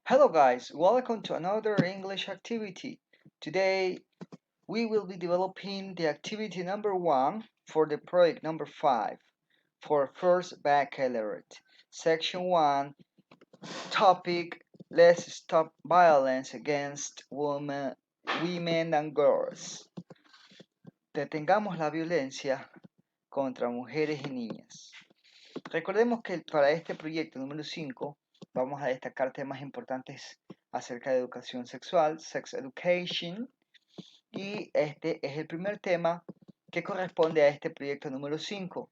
Hello guys, welcome to another English activity. Today we will be developing the activity number 1 for the project number 5 for first baccalaureate. Section 1, topic Let's stop violence against women and girls. Detengamos la violencia contra mujeres y niñas. Recordemos que para este proyecto número 5 vamos a destacar temas importantes acerca de educación sexual, sex education, y este es el primer tema que corresponde a este proyecto número 5.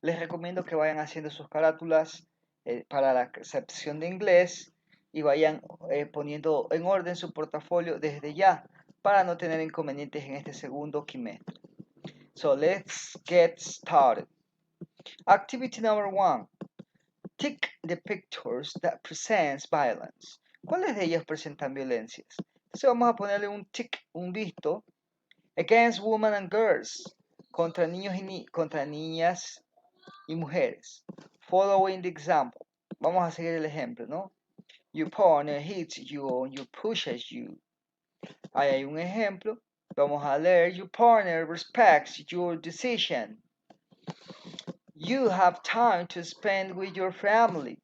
Les recomiendo que vayan haciendo sus carátulas para la sección de inglés y vayan poniendo en orden su portafolio desde ya para no tener inconvenientes en este segundo quimestre. So let's get started. Activity number 1. Tick the pictures that presents violence. ¿Cuáles de ellas presentan violencias? Entonces vamos a ponerle un tick, un visto, against women and girls, contra contra niñas y mujeres. Following the example. Vamos a seguir el ejemplo, ¿no? Your partner hits you or you pushes you. Ahí hay un ejemplo. Vamos a leer, your partner respects your decision. You have time to spend with your family.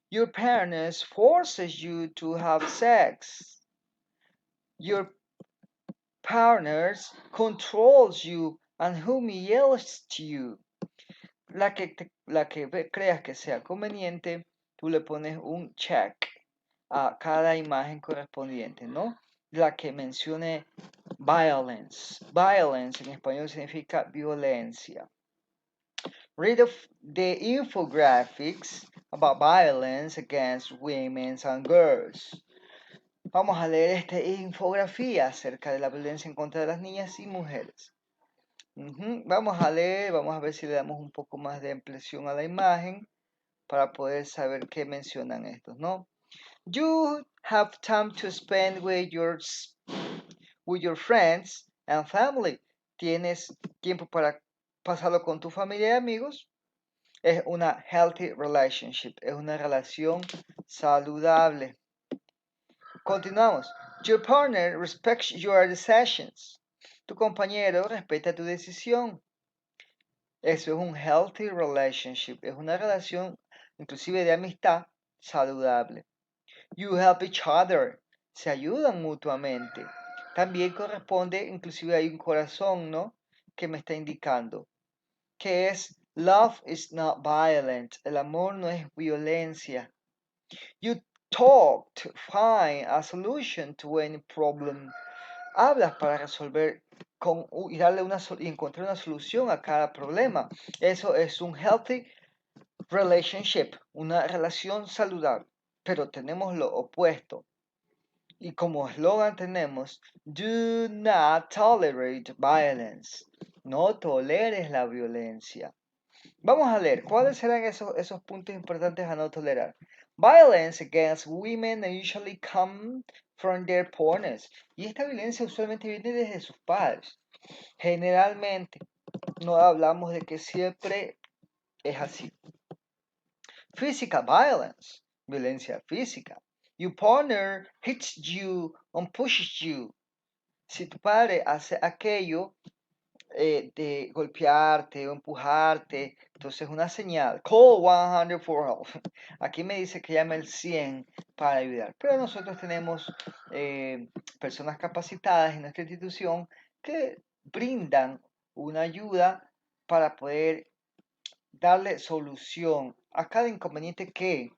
Your parents forces you to have sex. Your partners controls you and humiliates you. La que creas que sea conveniente, tú le pones un check a cada imagen correspondiente, ¿no? La que mencione violence. Violence en español significa violencia. Read the infographics about violence against women and girls. Vamos a leer esta infografía acerca de la violencia en contra de las niñas y mujeres. Vamos a leer, vamos a ver si le damos un poco más de ampliación a la imagen para poder saber qué mencionan estos, ¿no? You have time to spend with your friends and family. Tienes tiempo para pasarlo con tu familia y amigos. Es una healthy relationship, es una relación saludable. Continuamos. Your partner respects your decisions. Tu compañero respeta tu decisión. Eso es un healthy relationship, es una relación inclusive de amistad saludable. You help each other. Se ayudan mutuamente. También corresponde, inclusive hay un corazón, ¿no? Que me está indicando que es love is not violent. El amor no es violencia. You talk to find a solution to any problem. Hablas para resolver y darle y encontrar una solución a cada problema. Eso es un healthy relationship, una relación saludable. Pero tenemos lo opuesto. Y como eslogan tenemos, do not tolerate violence. No toleres la violencia. Vamos a leer, ¿cuáles serán esos puntos importantes a no tolerar? Violence against women usually come from their partners. Y esta violencia usualmente viene desde sus padres. Generalmente, no hablamos de que siempre es así. Physical violence, violencia física. Your partner hits you and pushes you. Si tu padre hace aquello de golpearte o empujarte, entonces una señal. Call 100 for help. Aquí me dice que llame el 100 para ayudar. Pero nosotros tenemos personas capacitadas en nuestra institución que brindan una ayuda para poder darle solución a cada inconveniente que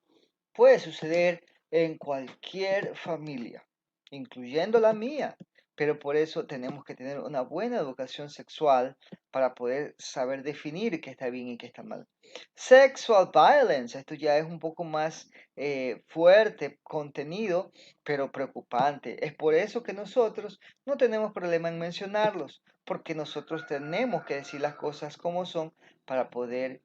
puede suceder en cualquier familia, incluyendo la mía. Pero por eso tenemos que tener una buena educación sexual para poder saber definir qué está bien y qué está mal. Sexual violence, esto ya es un poco más fuerte contenido, pero preocupante. Es por eso que nosotros no tenemos problema en mencionarlos, porque nosotros tenemos que decir las cosas como son para poder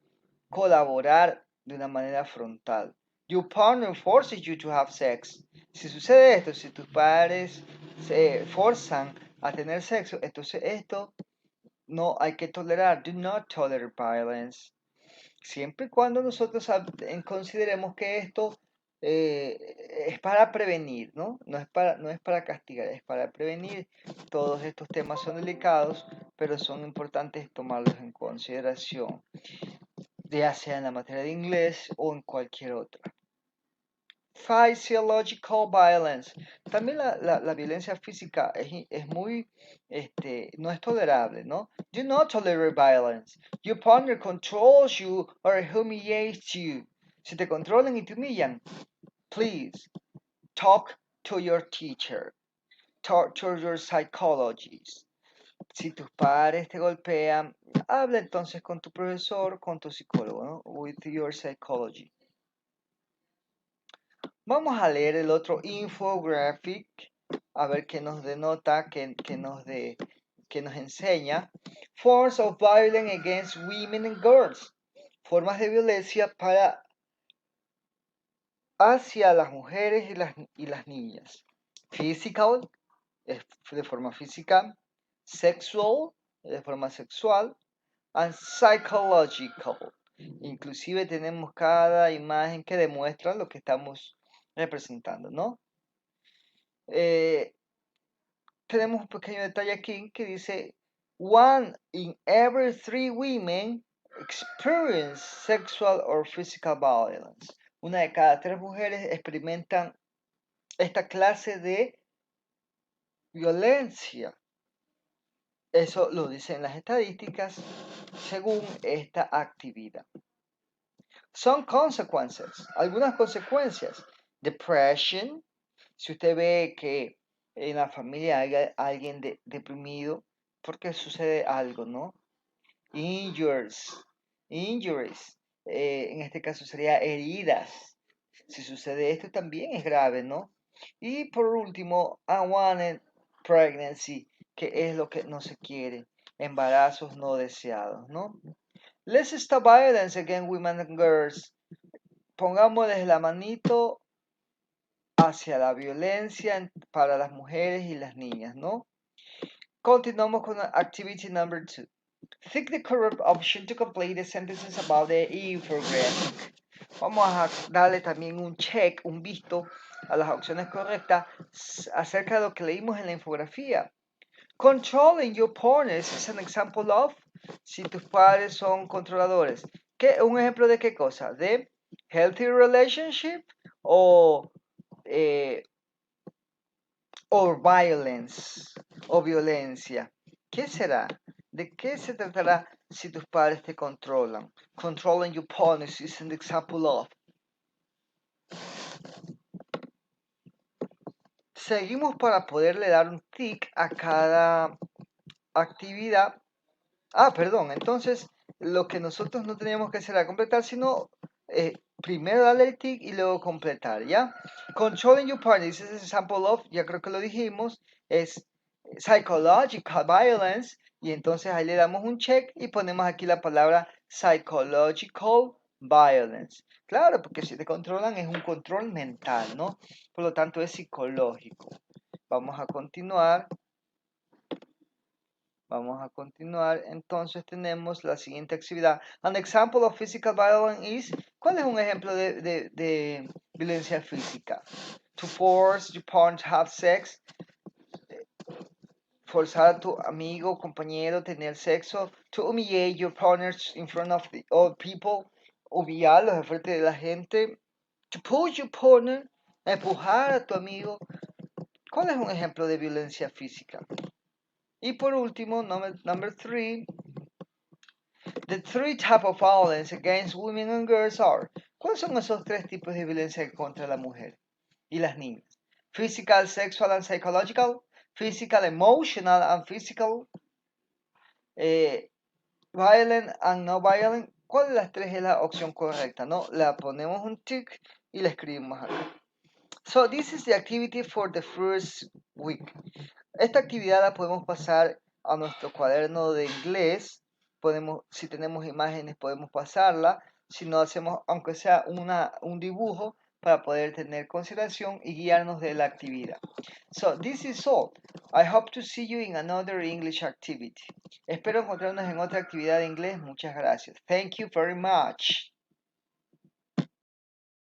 colaborar de una manera frontal. Your partner forces you to have sex. Si sucede esto, si tus padres se forzan a tener sexo, entonces esto no hay que tolerar. Do not tolerate violence. Siempre y cuando nosotros consideremos que esto es para prevenir, ¿no? No es para castigar, es para prevenir. Todos estos temas son delicados, pero son importantes tomarlos en consideración, ya sea en la materia de inglés o en cualquier otra. Physiological violence. También la violencia física es muy, no es tolerable, ¿no? Do not tolerate violence. Your partner controls you or humiliates you. Si te controlan y te humillan, please talk to your teacher. Talk to your psychologist. Si tus padres te golpean, habla entonces con tu profesor, con tu psicólogo, ¿no? With your psychology. Vamos a leer el otro infographic, a ver qué nos denota, qué nos enseña. Forms of violence against women and girls. Formas de violencia hacia las mujeres y las niñas. Physical, de forma física. Sexual, de forma sexual. And psychological. Inclusive tenemos cada imagen que demuestra lo que estamos representando, ¿no? Tenemos un pequeño detalle aquí que dice, one in every 3 women experience sexual or physical violence. Una de cada 3 mujeres experimentan esta clase de violencia. Eso lo dicen las estadísticas según esta actividad. Some consequences, algunas consecuencias. Depression, si usted ve que en la familia hay alguien deprimido, porque sucede algo, ¿no? Injuries, en este caso sería heridas. Si sucede esto también es grave, ¿no? Y por último, unwanted pregnancy, que es lo que no se quiere, embarazos no deseados, ¿no? Let's stop violence against women and girls. Pongámosles la manito hacia la violencia para las mujeres y las niñas, ¿no? Continuamos con activity number 2. Think the correct option to complete the sentences about the infographic. Vamos a darle también un check, un visto a las opciones correctas acerca de lo que leímos en la infografía. Controlling your partners is an example of, si tus padres son controladores. ¿Un ejemplo de qué cosa? ¿De healthy relationship o violence o violencia? ¿Qué será? ¿De qué se tratará si tus padres te controlan? Controlling your partners is an example of. Seguimos para poderle dar un tick a cada actividad. Perdón, entonces lo que nosotros no teníamos que hacer era completar, sino primero darle el tick y luego completar, ¿ya? Controlling your partners is an example of, ya creo que lo dijimos, es psychological violence, y entonces ahí le damos un check y ponemos aquí la palabra psychological violence. Claro, porque si te controlan es un control mental, ¿no? Por lo tanto es psicológico. Vamos a continuar. Entonces tenemos la siguiente actividad. An example of physical violence is, ¿cuál es un ejemplo de violencia física? To force your partner to have sex, forzar a tu amigo, compañero, tener sexo. To humiliate your partners in front of the other people, humillarlos en frente de la gente. To push your partner, empujar a tu amigo. ¿Cuál es un ejemplo de violencia física? Y por último, number 3, the 3 types of violence against women and girls are. ¿Cuáles son esos 3 tipos de violencia contra la mujer y las niñas? Physical, sexual and psychological. Physical, emotional and physical. Violent and no violent. ¿Cuál de las 3 es la opción correcta? ¿No? La ponemos un tick y la escribimos acá. So this is the activity for the first week. Esta actividad la podemos pasar a nuestro cuaderno de inglés. Si tenemos imágenes, podemos pasarla. Si no, hacemos, aunque sea un dibujo, para poder tener consideración y guiarnos de la actividad. So, this is all. I hope to see you in another English activity. Espero encontrarnos en otra actividad de inglés. Muchas gracias. Thank you very much.